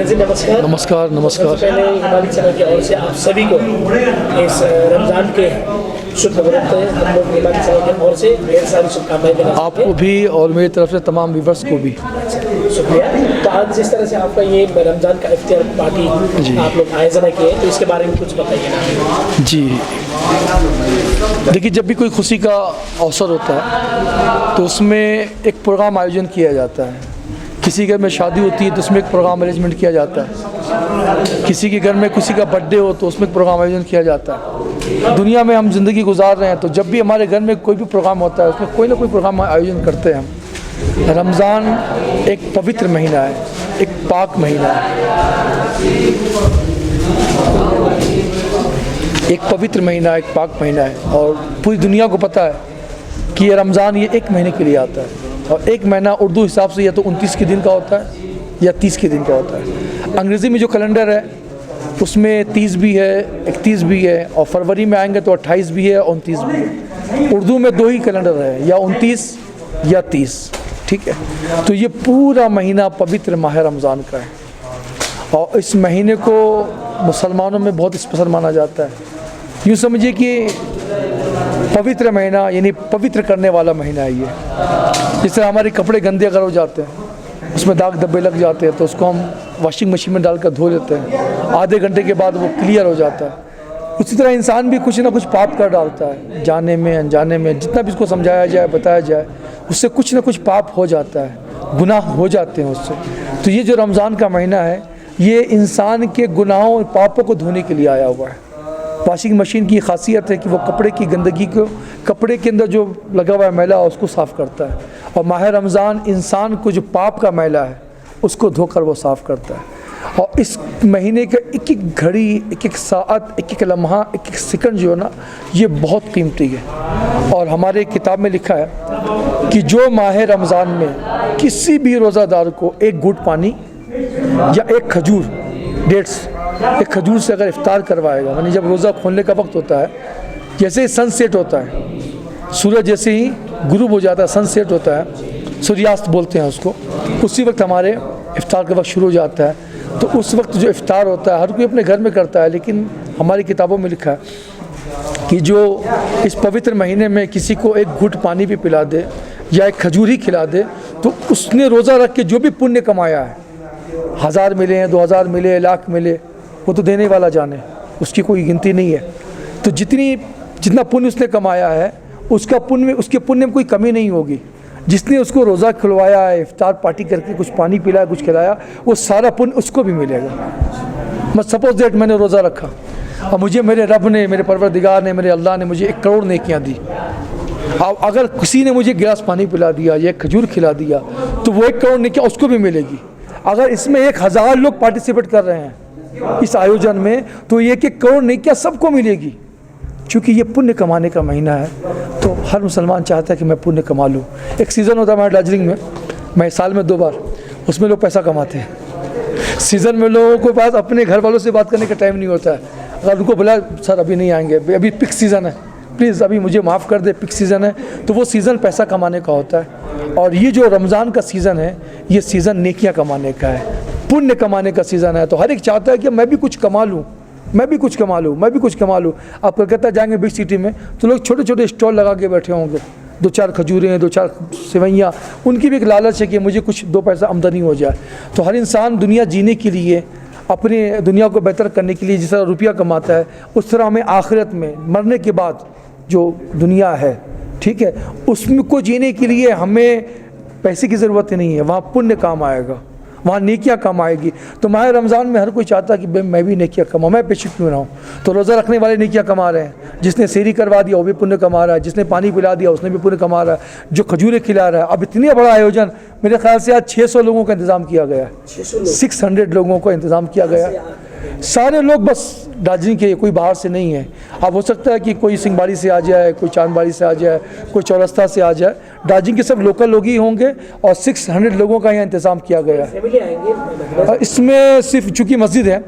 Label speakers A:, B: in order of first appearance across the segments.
A: जी नमस्कार।
B: नमस्कार। नमस्कार।
A: सबसे पहले हिमालय चैनल की ओर से आप सभी को इस रमज़ान के शुभ मुहूर्त हम लोग हिमालय चैनल की ओर से ढेर सारी शुभकामनाएं देना चाहते
B: आपको भी और मेरी तरफ से तमाम व्यूवर्स को भी
A: हैं। शुक्रिया। तो आज जिस तरह से आपका ये रमज़ान का इफ्तियार पार्टी
B: जी।
A: आप लोग आयोजन किए तो इसके बारे में कुछ बताइए ना।
B: जी देखिए, जब भी कोई खुशी का अवसर होता है तो उसमें एक प्रोग्राम आयोजन किया जाता है। किसी घर में शादी होती है तो उसमें एक प्रोग्राम अरेंजमेंट किया जाता है। किसी के घर में किसी का बर्थडे हो तो उसमें एक प्रोग्राम आयोजन किया जाता है। दुनिया में हम ज़िंदगी गुजार रहे हैं तो जब भी हमारे घर में कोई भी प्रोग्राम होता है उसमें कोई ना कोई प्रोग्राम आयोजन करते हैं हम। रमज़ान एक पवित्र महीना है, एक पाक महीना है, एक पवित्र महीना, एक पाक महीना है। और पूरी दुनिया को पता है कि ये रमज़ान ये एक महीने के लिए आता है। और एक महीना उर्दू हिसाब से या तो 29 के दिन का होता है या 30 के दिन का होता है। अंग्रेज़ी में जो कैलेंडर है उसमें 30 भी है, 31 भी है, और फरवरी में आएंगे तो 28 भी है, 29 भी है। उर्दू में दो ही कैलेंडर है, या 29 या 30। ठीक है, तो ये पूरा महीना पवित्र माह रमज़ान का है और इस महीने को मुसलमानों में बहुत स्पेशल माना जाता है। यूँ समझिए कि पवित्र महीना यानी पवित्र करने वाला महीना है ये। जिस तरह हमारे कपड़े गंदे अगर हो जाते हैं, उसमें दाग धब्बे लग जाते हैं तो उसको हम वॉशिंग मशीन में डालकर धो लेते हैं, आधे घंटे के बाद वो क्लियर हो जाता है। उसी तरह इंसान भी कुछ ना कुछ पाप कर डालता है, जाने में अनजाने में। जितना भी उसको समझाया जाए, बताया जाए, उससे कुछ ना कुछ पाप हो जाता है, गुनाह हो जाते हैं उससे। तो ये जो रमज़ान का महीना है ये इंसान के गुनाहों और पापों को धोने के लिए आया हुआ है। वॉशिंग मशीन की खासियत है कि वो कपड़े की गंदगी को, कपड़े के अंदर जो लगा हुआ है मैला उसको साफ़ करता है। और माह रमज़ान इंसान को जो पाप का मैला है उसको धोकर वो साफ़ करता है। और इस महीने का एक एक घड़ी, एक एक साअत, एक एक लम्हा, एक एक सेकंड जो है ना, ये बहुत कीमती है। और हमारे किताब में लिखा है कि जो माह रमज़ान में किसी भी रोज़ादार को एक घूंट पानी या एक खजूर, डेट्स, एक खजूर से अगर इफ्तार करवाएगा, यानी जब रोज़ा खोलने का वक्त होता है, जैसे ही सनसेट होता है, सूरज जैसे ही गुरूब हो जाता है, सनसेट होता है, सूर्यास्त बोलते हैं उसको, उसी वक्त हमारे इफ्तार का वक्त शुरू हो जाता है। तो उस वक्त जो इफ्तार होता है हर कोई अपने घर में करता है, लेकिन हमारी किताबों में लिखा है कि जो इस पवित्र महीने में किसी को एक घूंट पानी भी पिला दे या एक खजूर ही खिला दे तो उसने रोज़ा रख के जो भी पुण्य कमाया है, 1000 मिले हैं, 2000 मिले, लाख मिले, वो तो देने वाला जाने, उसकी कोई गिनती नहीं है। तो जितना पुण्य उसने कमाया है उसका पुण्य, उसके पुण्य में कोई कमी नहीं होगी। जिसने उसको रोज़ा खुलवाया है, इफ्तार पार्टी करके कुछ पानी पिलाया, कुछ खिलाया, वो सारा पुण्य उसको भी मिलेगा। मैं सपोज दैट मैंने रोज़ा रखा और मुझे मेरे रब ने, मेरे परवरदिगार ने, मेरे अल्लाह ने मुझे 1 करोड़ नेकियां दी। अब अगर किसी ने मुझे गिलास पानी पिला दिया या खजूर खिला दिया तो वो 1 करोड़ नेकियां उसको भी मिलेगी। अगर इसमें 1000 लोग पार्टिसिपेट कर रहे हैं इस आयोजन में तो 1-1 करोड़ नेकियां सबको मिलेगी। क्योंकि ये पुण्य कमाने का महीना है तो हर मुसलमान चाहता है कि मैं पुण्य कमा लूँ। एक सीज़न होता है हमारे दार्जिलिंग में, मैं साल में 2 बार, उसमें लोग पैसा कमाते हैं। सीज़न में लोगों के पास अपने घर वालों से बात करने का टाइम नहीं होता है। अगर उनको बोला सर अभी नहीं आएंगे, अभी पिक सीज़न है, प्लीज़ अभी मुझे माफ़ कर दे, पिक सीज़न है, तो वो सीज़न पैसा कमाने का होता है। और ये जो रमज़ान का सीज़न है ये सीज़न नेकियां कमाने का है, पुण्य कमाने का सीज़न है। तो हर एक चाहता है कि मैं भी कुछ कमा लूँ, मैं भी कुछ कमा लूँ, मैं भी कुछ कमा लूँ। आप कलकत्ता जाएंगे बिग सिटी में तो लोग छोटे छोटे स्टॉल लगा के बैठे होंगे, 2-4 खजूरें, 2-4 सेवैयाँ, उनकी भी एक लालच है कि मुझे कुछ 2 पैसा आमदनी हो जाए। तो हर इंसान दुनिया जीने के लिए, अपने दुनिया को बेहतर करने के लिए जिस तरह रुपया कमाता है उस तरह हमें आखिरत में मरने के बाद जो दुनिया है, ठीक है, उसमें को जीने के लिए हमें पैसे की ज़रूरत नहीं है, वहाँ पुण्य काम आएगा, वहाँ नेकियां काम आएगी। तो माह रमज़ान में हर कोई चाहता है कि मैं भी नेकियां कमाऊँ, मैं पीछे क्यों ना हूँ। तो रोज़ा रखने वाले नेकियां कमा रहे हैं, जिसने सेहरी करवा दिया वो भी पुण्य कमा रहा है, जिसने पानी पिला दिया उसने भी पुण्य कमा रहा है, जो खजूरें खिला रहा है। अब इतनी बड़ा आयोजन, मेरे ख्याल से आज 600 लोगों का इंतज़ाम किया गया है, 600 लोगों का इंतज़ाम किया गया है। सारे लोग बस दार्जिलिंग के, कोई बाहर से नहीं है। अब हो सकता है कि कोई सिंहबाड़ी से आ जाए, कोई चांदबाड़ी से आ जाए, कोई चौरस्ता से आ जाए, दार्जिलिंग के सब लोकल लोग ही होंगे। और 600 लोगों का यहाँ इंतज़ाम किया गया है। इसमें सिर्फ चूँकि मस्जिद है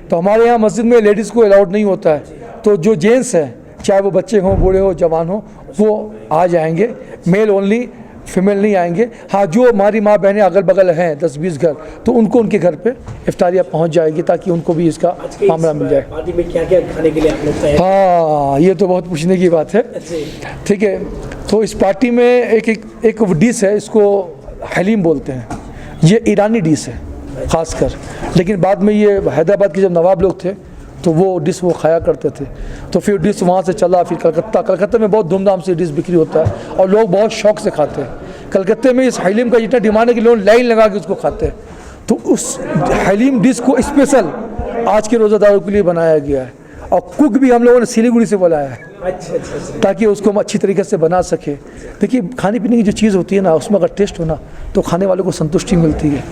B: तो हमारे यहाँ मस्जिद में लेडीज़ को अलाउड नहीं होता है, तो जो जेंट्स हैं, चाहे वो बच्चे हों, बूढ़े हो, जवान हो, वो आ जाएंगे। मेल ओनली फीमेल नहीं आएंगे। हाँ, जो हमारी माँ बहनें अगल बगल हैं 10-20 घर, तो उनको उनके घर पे इफ्तारियाँ पहुँच जाएगी ताकि उनको भी इसका मामला मिल जाए।
A: पार्टी में क्या क्या खाने के लिए आप लोग तैयार?
B: हाँ, ये तो बहुत पूछने की बात है। ठीक है, तो इस पार्टी में एक डिश है, इसको हलीम बोलते हैं। ये ईरानी डिश है ख़ासकर, लेकिन बाद में ये हैदराबाद के जब नवाब लोग थे तो वो डिश वो खाया करते थे, तो फिर डिश वहाँ से चला फिर कलकत्ता में बहुत धूमधाम से डिश बिक्री होता है और लोग बहुत शौक से खाते हैं। कलकत्ते में इस हलीम का इतना डिमांड है कि लोग लाइन लगा के उसको खाते हैं। तो उस हलीम डिश को स्पेशल आज के रोज़ादारों के लिए बनाया गया है और कुक भी हम लोगों ने सिलीगुड़ी से बुलाया है ताकि उसको हम अच्छी तरीके से बना सके। देखिए, खाने पीने की जो चीज़ होती है ना, उसमें अगर टेस्ट हो ना तो खाने वालों को संतुष्टि मिलती है।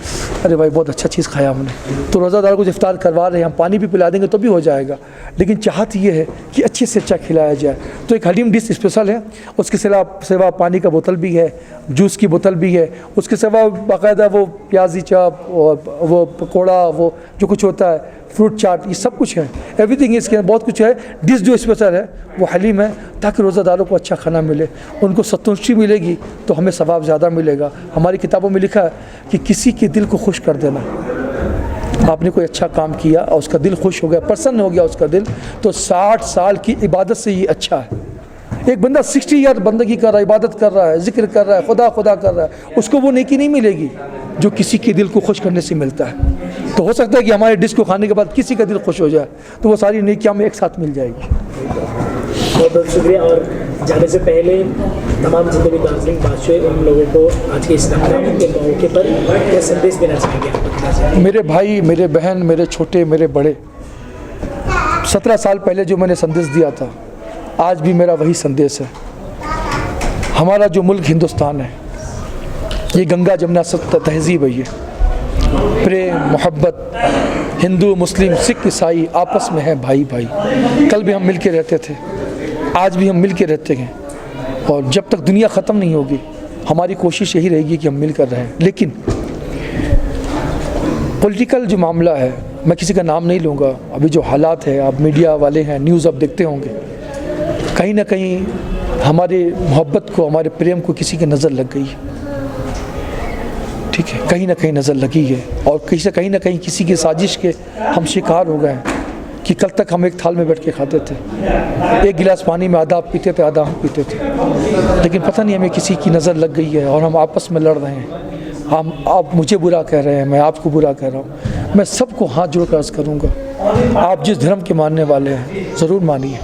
B: अरे भाई, बहुत अच्छा चीज़ खाया हमने। तो रोज़ादारों को इफ्तार करवा रहे हैं, हम पानी भी पिला देंगे तो भी हो जाएगा, लेकिन चाहत ये है कि अच्छे से अच्छा खिलाया जाए। तो एक हलीम डिश स्पेशल है, उसके सिवा पानी का बोतल भी है, जूस की बोतल भी है, उसके सिवा बाकायदा वो प्याजी चाप, वो पकौड़ा, वो जो कुछ होता है, फ्रूट चाट, ये सब कुछ है, एवरीथिंग इसके अंदर बहुत कुछ है। डिश जो स्पेशल है वो हलीम है ताकि रोज़ादारों को अच्छा खाना मिले, उनको संतुष्टि मिलेगी तो हमें सवाब ज़्यादा मिलेगा। हमारी किताबों में लिखा है कि किसी के दिल को खुश कर देना, आपने कोई अच्छा काम किया और उसका दिल खुश हो गया, प्रसन्न हो गया उसका दिल, तो 60 साल की इबादत से ये अच्छा है। एक बंदा 60 ईयर बंदगी कर रहा है, इबादत कर रहा है, जिक्र कर रहा है, खुदा खुदा कर रहा है, उसको वो नेकी नहीं मिलेगी जो किसी के दिल को खुश करने से मिलता है। तो हो सकता है कि हमारे डिश को खाने के बाद किसी का दिल खुश हो जाए, तो वो सारी नेकियां हमें एक साथ मिल जाएगी।
A: बहुत बहुत शुक्रिया। और जाने से पहले तमाम जितने भी दार्जिलिंग वासियों हैं उन लोगों को आज के इस रमज़ान के मौके पर क्या संदेश देना चाहेंगे आप?
B: मेरे भाई, मेरे बहन, मेरे छोटे, मेरे बड़े, 17 साल पहले जो मैंने संदेश दिया था, आज भी मेरा वही संदेश है। हमारा जो मुल्क हिंदुस्तान है, ये गंगा जमुना तहजीब है, ये प्रेम मोहब्बत, हिंदू मुस्लिम सिख ईसाई आपस में है भाई भाई। कल भी हम मिल के रहते थे, आज भी हम मिल के रहते हैं, और जब तक दुनिया ख़त्म नहीं होगी हमारी कोशिश यही रहेगी कि हम मिल कर रहें। लेकिन पॉलिटिकल जो मामला है, मैं किसी का नाम नहीं लूँगा, अभी जो हालात है, आप मीडिया वाले हैं, न्यूज़ आप देखते होंगे, कहीं ना कहीं हमारे मोहब्बत को, हमारे प्रेम को किसी की नज़र लग गई है। ठीक है, कहीं ना कहीं नज़र लगी है और कहीं ना कहीं किसी की साजिश के हम शिकार हो गए हैं कि कल तक हम एक थाल में बैठ के खाते थे, एक गिलास पानी में आधा आप पीते थे, आधा हम पीते थे, लेकिन पता नहीं हमें किसी की नज़र लग गई है और हम आपस में लड़ रहे हैं। आप मुझे बुरा कह रहे हैं, मैं आपको बुरा कह रहा हूँ। मैं सबको हाथ जोड़कर अर्ज़ करूँगा, आप जिस धर्म के मानने वाले हैं ज़रूर मानिए,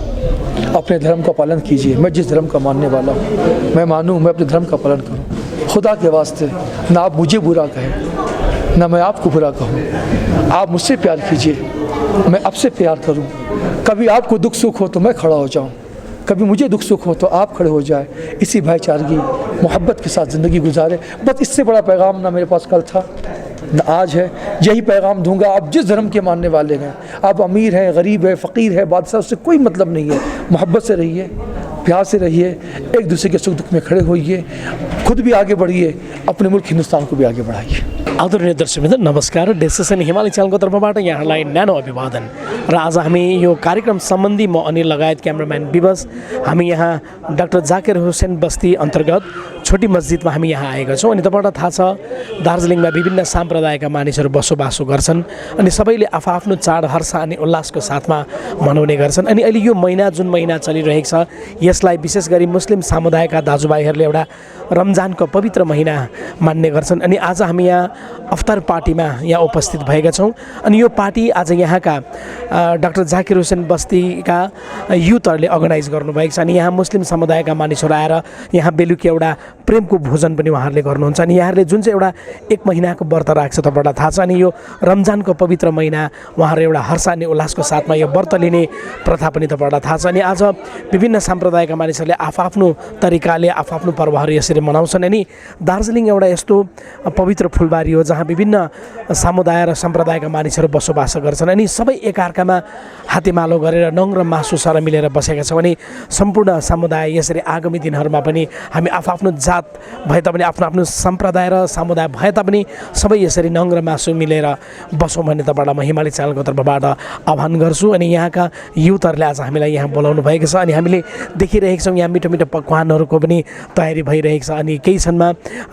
B: अपने धर्म का पालन कीजिए। मैं जिस धर्म का मानने वाला हूँ, मैं मानूँ, मैं अपने धर्म का पालन करूँ। खुदा के वास्ते ना आप मुझे बुरा कहें, ना मैं आपको बुरा कहूँ। आप मुझसे प्यार कीजिए, मैं आपसे प्यार करूँ। कभी आपको दुख सुख हो तो मैं खड़ा हो जाऊँ, कभी मुझे दुख सुख हो तो आप खड़े हो जाए। इसी भाईचारगी मोहब्बत के साथ ज़िंदगी गुजारे। बस इससे बड़ा पैगाम ना मेरे पास कल था न आज है, यही पैगाम दूंगा। आप जिस धर्म के मानने वाले हैं, आप अमीर हैं, गरीब है, फ़कीर है, बादशाह, उससे कोई मतलब नहीं है। मोहब्बत से रहिए, प्यार से रहिए, एक दूसरे के सुख दुख में खड़े होइए, खुद भी आगे बढ़िए, अपने मुल्क हिंदुस्तान को भी आगे बढ़ाइए।
A: आदरणीय दर्शकवृन्द, नमस्कार। डेस्टिनेसन हिमालय च्यानलको तर्फबाट यहाँलाई न्यानो अभिवादन। र आज हामी यो कार्यक्रम सम्बन्धी म अनिल लगायत क्यामराम्यान विवश हामी यहाँ डाक्टर जाकिर हुसैन बस्ती अन्तर्गत छोटी मस्जिदमा हामी यहाँ आएका छौँ। अनि तपाईँलाई थाहा छ, दार्जिलिङमा विभिन्न सम्प्रदायका मानिसहरू बसोबासो गर्छन् अनि सबैले आफआफ्नो चाड हर्ष अनि उल्लासको साथमा मनाउने गर्छन्। अनि अहिले यो महिना, जुन महिना चलिरहेको छ, यसलाई विशेष गरी मुस्लिम समुदायका दाजुभाइहरूले एउटा रमजानको पवित्र महिना मान्ने गर्छन्। अनि आज हामी यहाँ अफ्तार पार्टीमा यहाँ उपस्थित भएका छौँ। अनि यो पार्टी आज यहाँका डाक्टर जाकिर हुसैन बस्तीका युथहरूले अर्गनाइज गर्नुभएको छ। अनि यहाँ मुस्लिम समुदायका मानिसहरू आएर यहाँ बेलुकी एउटा प्रेमको भोजन पनि उहाँहरूले गर्नुहुन्छ। अनि यहाँहरूले जुन चाहिँ एउटा 1 महिनाको व्रत राख्छ, तपाईँलाई थाहा छ। अनि यो रमजानको पवित्र महिना उहाँहरू एउटा हर्ष अनि उल्लासको साथमा यो व्रत लिने प्रथा पनि तपाईँलाई थाहा छ। अनि आज विभिन्न सम्प्रदायका मानिसहरूले आफआफ्नो तरिकाले आफआफ्नो पर्वहरू यसरी मनाउँछन्। अनि दार्जिलिङ एउटा यस्तो पवित्र फुलबारी हो जहाँ विभिन्न समुदाय र सम्प्रदायका मानिसहरू बसोबास गर्छन्। अनि सबै एकअर्कामा हातेमालो गरेर नङ र मासु सर मिलेर बसेका छौँ। अनि सम्पूर्ण समुदाय यसरी आगामी दिनहरूमा पनि हामी आफआफ्नो जात भए तापनि आफ्नो आफ्नो सम्प्रदाय र समुदाय भए तापनि सबै यसरी नङ र मासु मिलेर बसौँ भन्ने तपाईँलाई म हिमालय च्यानलको तर्फबाट आह्वान गर्छु। अनि यहाँका युथहरूले आज हामीलाई यहाँ बोलाउनु भएको छ। अनि हामीले देखिरहेको देखिरहेका छौँ यहाँ मिठो मिठो पकवानहरूको पनि तयारी भइरहेको छ अनि केही क्षणमा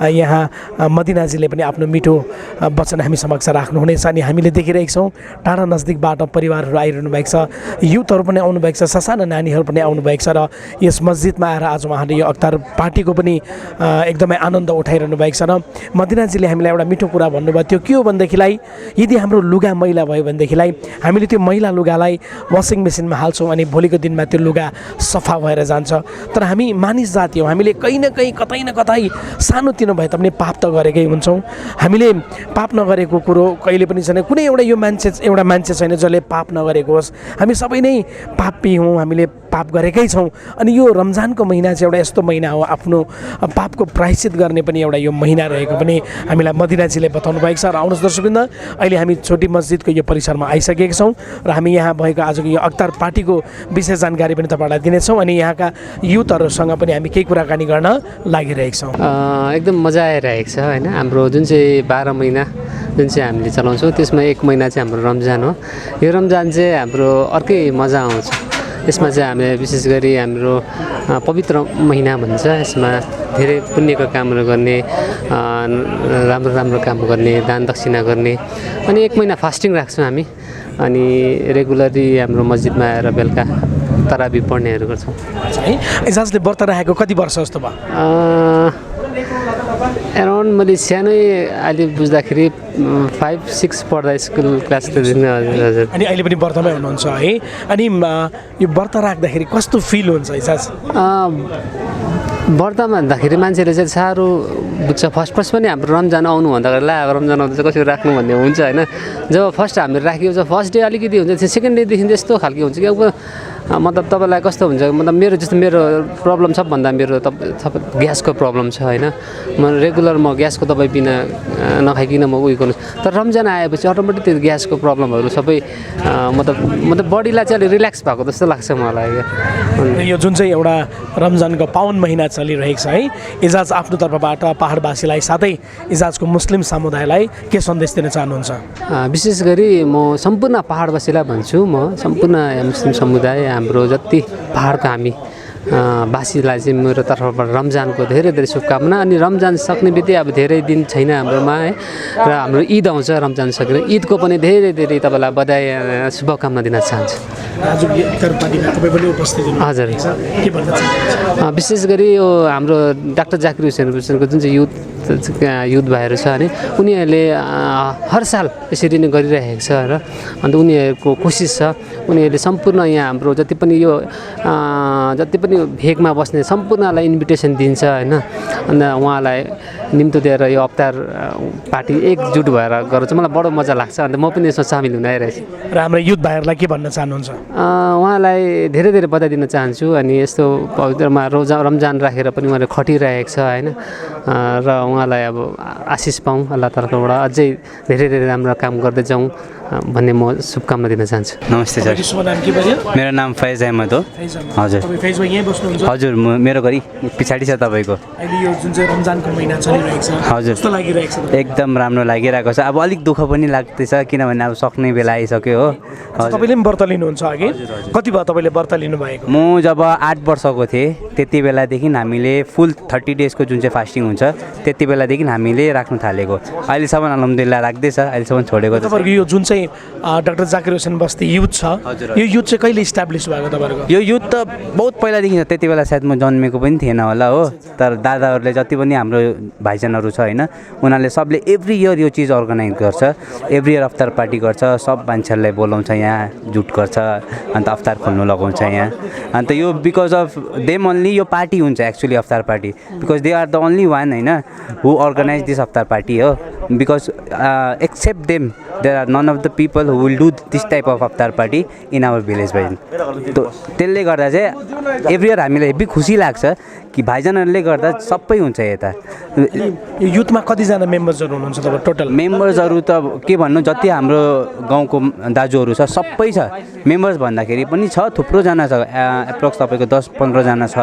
A: यहाँ मदिनाजीले पनि आफ्नो मिठो वचन हामी समक्ष राख्नुहुनेछ अनि हामीले देखिरहेका छौँ टाढा नजदिकबाट परिवारहरू आइरहनु भएको छ युथहरू पनि आउनुभएको छ ससाना नानीहरू पनि आउनुभएको छ र यस मस्जिदमा आएर आज उहाँले यो अख्तार पार्टीको पनि एकदमै आनन्द उठाइरहनु भएको छ र मदिनाजीले हामीलाई एउटा मिठो कुरा भन्नुभयो त्यो के हो भनेदेखिलाई यदि हाम्रो लुगा मैला भयो भनेदेखिलाई हामीले त्यो मैला लुगालाई वासिङ मेसिनमा हाल्छौँ अनि भोलिको दिनमा त्यो लुगा सफा भएर जान्छ तर हामी मानिस जाति हौँ हामीले कहीँ न कहीँ कतै न कतै सानोतिनो भए तापनि पाप त गरेकै हुन्छौँ हामीले पाप नगरेको कुरो कहिले पनि छैन कुनै एउटा मान्छे छैन जसले पाप नगरेको होस् हामी सबै नै पापी हौँ हामीले पाप गरेकै छौँ अनि यो रमजानको महिना चाहिँ एउटा यस्तो महिना हो आफ्नो पापको प्रायश्चित गर्ने पनि एउटा यो महिना रहेको पनि हामीलाई मदिनाजीले बताउनु भएको छ र आउनुहोस् दर्शकवृन्द अहिले हामी छोटी मस्जिदको यो परिसरमा आइसकेका छौँ र हामी यहाँ भएको आजको यो अख्तार पार्टीको विशेष जानकारी पनि तपाईँहरूलाई दिनेछौँ अनि यहाँका युथहरूसँग पनि हामी केही कुराकानी गर्न लागिरहेका छौँ।
C: एकदम मजा आइरहेको छ होइन हाम्रो जुन चाहिँ 12 महिना जुन चाहिँ हामीले चलाउँछौँ त्यसमा 1 महिना चाहिँ हाम्रो रमजान हो। यो रमजान चाहिँ हाम्रो अर्कै मजा आउँछ। यसमा चाहिँ हामीले विशेष गरी हाम्रो पवित्र महिना भन्छ यसमा धेरै पुण्यको कामहरू गर्ने राम्रो राम्रो काम गर्ने दान दक्षिणा गर्ने अनि 1 महिना फास्टिङ राख्छौँ हामी अनि रेगुलरली हाम्रो मस्जिदमा आएर बेलुका तराबी पढ्नेहरू गर्छौँ।
A: है इजाजले व्रत राखेको कति वर्ष जस्तो भयो?
C: एराउन्ड मैले सानै अहिले बुझ्दाखेरि 5-6 पढ्दा स्कुल क्लास हजुर
A: अनि अहिले पनि व्रतमै हुनुहुन्छ है अनि यो व्रत राख्दाखेरि कस्तो फिल हुन्छ इजाज?
C: व्रतमा भन्दाखेरि मान्छेले चाहिँ साह्रो बुझ्छ। फर्स्ट पनि हाम्रो रमजान आउनु भन्दाखेरि ला रमजान आउँदा चाहिँ कसरी राख्नु भन्ने हुन्छ होइन। जब फर्स्ट हामीले राखेको छ फर्स्ट डे अलिकति हुन्छ सेकेन्ड डेदेखि त्यस्तो खालको हुन्छ कि अब मतलब तपाईँलाई कस्तो हुन्छ मतलब मेरो प्रब्लम सबभन्दा मेरो ग्यासको प्रब्लम छ होइन। म रेगुलर ग्यासको दबाई बिना नखाइकन म उयो गर्नु तर रमजान आएपछि अटोमेटिक त्यो ग्यासको प्रब्लमहरू सबै मतलब बडीलाई चाहिँ अलिक रिल्याक्स भएको जस्तो लाग्छ मलाई।
A: यो जुन चाहिँ एउटा रमजानको पावन महिना चलिरहेको छ है इजाज आफ्नो तर्फबाट पहाडवासीलाई साथै इजाजको मुस्लिम समुदायलाई के सन्देश दिन चाहनुहुन्छ?
C: विशेष गरी म सम्पूर्ण पहाडवासीलाई भन्छु म सम्पूर्ण मुस्लिम समुदाय हाम्रो जति पहाडको हामी वासीलाई चाहिँ मेरो तर्फबाट रमजानको धेरै धेरै शुभकामना अनि रमजान सक्ने बित्तिकै अब धेरै दिन छैन हाम्रोमा है र हाम्रो ईद आउँछ रमजान सकेर ईदको पनि धेरै धेरै तपाईँलाई बधाई शुभकामना दिन चाहन्छु। हजुर विशेष गरी यो हाम्रो डाक्टर जाकिर हुसैनको जुन चाहिँ युथ भाइहरू छ अनि उनीहरूले हर साल यसरी नै गरिरहेको छ र अन्त उनीहरूको कोसिस छ उनीहरूले सम्पूर्ण यहाँ हाम्रो जति पनि भेगमा बस्ने सम्पूर्णलाई इन्भिटेसन दिन्छ होइन अन्त उहाँलाई निम्तो दिएर यो अफ्तार पार्टी एकजुट भएर गर्नु चाहिँ मलाई बडो मजा लाग्छ अन्त म पनि यसमा सामेल हुन आइरहेको छु।
A: र हाम्रो युथ भाइहरूलाई के भन्न चाहनुहुन्छ?
C: उहाँलाई धेरै धेरै बधाई दिन चाहन्छु अनि यस्तो पवित्रमा रमजान राखेर पनि उहाँले खटिरहेको छ होइन र उहाँलाई अब आशिष पाऊँ अल्लाह तर्फबाट अझै धेरै धेरै राम्रो काम गर्दै जाउँ भन्ने म शुभकामना दिन चाहन्छु।
D: नमस्ते सर, मेरो नाम फैज अहमद हो। हजुर हजुर मेरो घरि पछाडि छ तपाईँको। हजुर एकदम राम्रो लागिरहेको छ। अब अलिक दुःख पनि लाग्दैछ किनभने अब सक्ने बेला आइसक्यो हो।
A: तपाईँले पनि व्रत लिनुहुन्छ अघि कति भयो तपाईँले व्रत लिनुभएको?
D: म जब 8 वर्षको थिएँ त्यति बेलादेखि हामीले फुल 30 डेजको जुन चाहिँ फास्टिङ हुन्छ त्यति बेलादेखि हामीले राख्नु थालेको। अहिलेसम्म अल्हम्दुलिल्लाह राख्दैछ, अहिलेसम्म छोडेको छ।
A: तपाईँहरूको यो जुन चाहिँ डाक्टर जाकिर हुसैन बस्ती युथ छ यो युथ चाहिँ कहिले इस्टाब्लिस भएको तपाईँहरूको?
D: यो युथ त बहुत पहिलादेखि छ। त्यति बेला सायद म जन्मेको पनि थिएन होला हो। तर दादाहरूले जति पनि हाम्रो भाइजनहरू छ होइन उनीहरूले सबले एभ्री इयर यो चिज अर्गनाइज गर्छ। एभ्री इयर अफ्तार पार्टी गर्छ, सब मान्छेहरूलाई बोलाउँछ यहाँ जुट गर्छ अन्त अफ्तार खोल्नु लगाउँछ यहाँ। अन्त यो बिकज अफ देम ओन्ली यो पार्टी हुन्छ एक्चुअली अफ्तार party because they are the only one होइन हु अर्गनाइज दिस अफ्तार पार्टी हो। Because except them there are none of the people who will do this type of अफ्तार party in our village भाइजन। त्यसले गर्दा चाहिँ every year हामीलाई heavy खुसी लाग्छ कि भाइजनहरूले गर्दा सबै हुन्छ यता।
A: युथमा कतिजना मेम्बर्सहरू हुनुहुन्छ तपाईँ टोटल?
D: मेम्बर्सहरू त के भन्नु जति हाम्रो गाउँको दाजुहरू छ सबै छ। मेम्बर्स भन्दाखेरि पनि छ थुप्रोजना छ एप्रोक्स तपाईँको 10-15 जना छ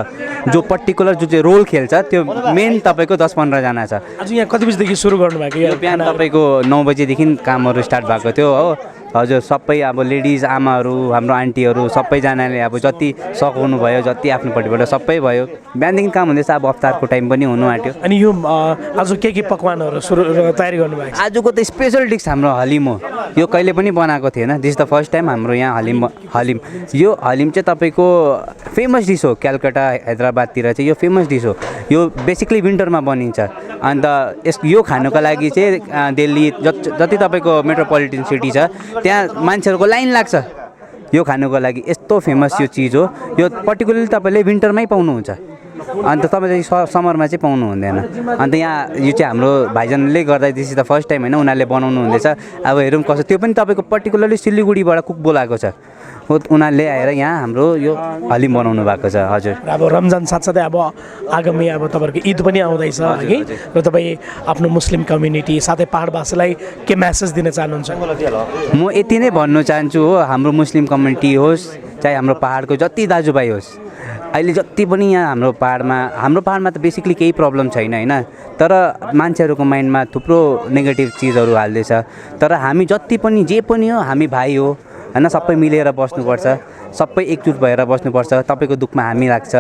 D: जो पर्टिकुलर जो चाहिँ रोल खेल्छ त्यो मेन तपाईँको 10-15 जना छ।
A: आज यहाँ कति बजीदेखि सुरु गर्नुभएको?
D: यो बिहान तपाईँको 9 बजीदेखि कामहरू स्टार्ट भएको थियो हो। हजुर सबै अब लेडिज आमाहरू हाम्रो आन्टीहरू सबैजनाले अब जति सघाउनु भयो जति आफ्नोपट्टिबाट सबै भयो बिहानदेखि काम हुँदैछ अब अफ्तारको टाइम पनि हुनु आँट्यो
A: अनि यो आज के पकवानहरू सुरु तयारी गर्नुभएको छ?
D: आजको त स्पेसल डिस हाम्रो हलिम हो यो कहिले पनि बनाएको थिएन दिस द फर्स्ट टाइम हाम्रो यहाँ हलिम यो हलिम चाहिँ तपाईँको फेमस डिस हो कलकत्ता हैदराबादतिर चाहिँ यो फेमस डिस हो यो बेसिकली विन्टरमा बनिन्छ अन्त यो खानुको लागि चाहिँ दिल्ली जति तपाईँको मेट्रोपोलिटन सिटी छ त्यहाँ मान्छेहरूको लाइन लाग्छ यो खानुको लागि यस्तो फेमस यो चिज हो यो पर्टिकुलरली तपाईँले विन्टरमै पाउनुहुन्छ अन्त तपाईँ चाहिँ समरमा चाहिँ पाउनु हुँदैन अन्त यहाँ यो चाहिँ हाम्रो भाइजनले गर्दा this is the first time होइन उनीहरूले बनाउनु हुँदैछ अब हेरौँ कसो त्यो पनि तपाईँको पर्टिकुलरली सिलिगुडीबाट कुक बोलाएको छ उनीहरूले आएर यहाँ हाम्रो यो हलिम बनाउनु भएको छ हजुर
A: अब रमजान साथसाथै अब आगामी अब तपाईँहरूको ईद पनि आउँदैछ हगि र तपाईँ आफ्नो मुस्लिम कम्युनिटी साथै पहाडवासीलाई के म्यासेज दिन चाहनुहुन्छ?
D: म यति नै भन्नु चाहन्छु हो हाम्रो मुस्लिम कम्युनिटी होस् चाहे हाम्रो पहाडको जति दाजुभाइ होस् अहिले जति पनि यहाँ हाम्रो पाहाडमा त बेसिकली केही प्रब्लम छैन होइन तर मान्छेहरूको माइन्डमा थुप्रो नेगेटिभ चिजहरू हाल्दैछ तर हामी जति पनि जे पनि हो हामी भाइ हो होइन सबै मिलेर बस्नुपर्छ सबै एकजुट भएर बस्नुपर्छ तपाईँको दुःखमा हामी लाग्छ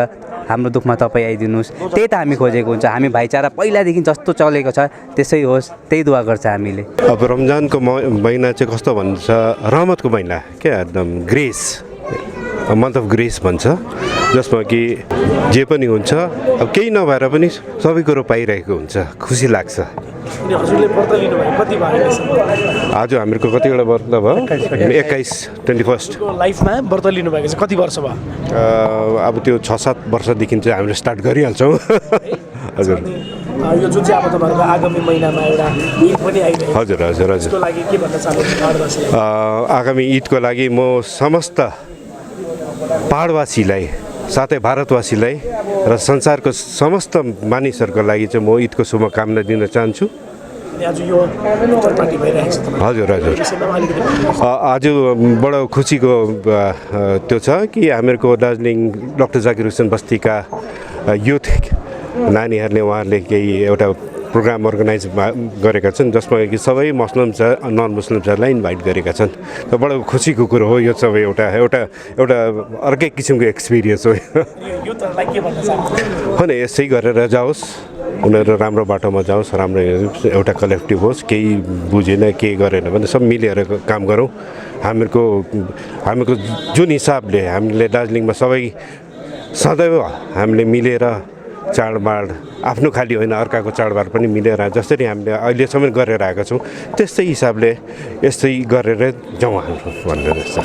D: हाम्रो दुःखमा तपाईँ आइदिनुहोस् त्यही त हामी खोजेको हुन्छ हामी भाइचारा पहिलादेखि जस्तो चलेको छ त्यसै होस् त्यही दुआ गर्छ हामीले
E: अब रमजानको महिना चाहिँ कस्तो भन्छ रहमतको महिना क्या एकदम ग्रेस मन्थ अफ ग्रेस भन्छ जसमा कि जे पनि हुन्छ अब केही नभएर पनि सबै कुरो पाइरहेको हुन्छ खुसी लाग्छ
A: हजुरले व्रत लिनुभयो कति भयो?
E: आज हामीहरूको कतिवटा व्रत भयो 21
A: लाइफमा व्रत लिनुभएको चाहिँ कति वर्ष भयो?
E: अब त्यो 6-7 वर्षदेखि चाहिँ हामीले स्टार्ट गरिहाल्छौँ हजुर
A: यो जुन चाहिँ अब तपाईँहरूको आगामी महिनामा एउटा ईद पनि आइरहेको
E: हजुर हजुर हजुर
A: त्यसको लागि के भन्न चाहनुहुन्छ?
E: आगामी ईदको लागि म समस्त पहाडवासीलाई साथै भारतवासीलाई र संसारको समस्त मानिसहरूको लागि चाहिँ म ईदको शुभकामना दिन चाहन्छु। हजुर हजुर आज बडो खुसीको त्यो छ कि हामीहरूको दार्जिलिङ डाक्टर जाकिर हुसेन बस्तीका युथ नानीहरूले उहाँहरूले केही एउटा प्रोग्राम अर्गनाइज गरेका छन् जसमा कि सबै मुस्लिम छ नन मुस्लिम्सहरूलाई इन्भाइट गरेका छन् र बडो खुसीको कुरो हो यो सबै एउटा अर्कै किसिमको एक्सपिरियन्स हो होइन यसै गरेर जाओस् उनीहरू राम्रो बाटोमा जाओस् राम्रो एउटा कलेक्टिभ होस् केही बुझेन केही गरेन भने सब मिलेर काम गरौँ हामीहरूको जुन हिसाबले हामीले दार्जिलिङमा सबै सदैव हामीले मिलेर चाडबाड आफ्नो खालि होइन अर्काको चाडबाड पनि मिलेर जसरी हामीले अहिलेसम्म गरेर आएका छौँ त्यस्तै हिसाबले यस्तै गरेर जाउँ हाम्रो भन्ने जस्तो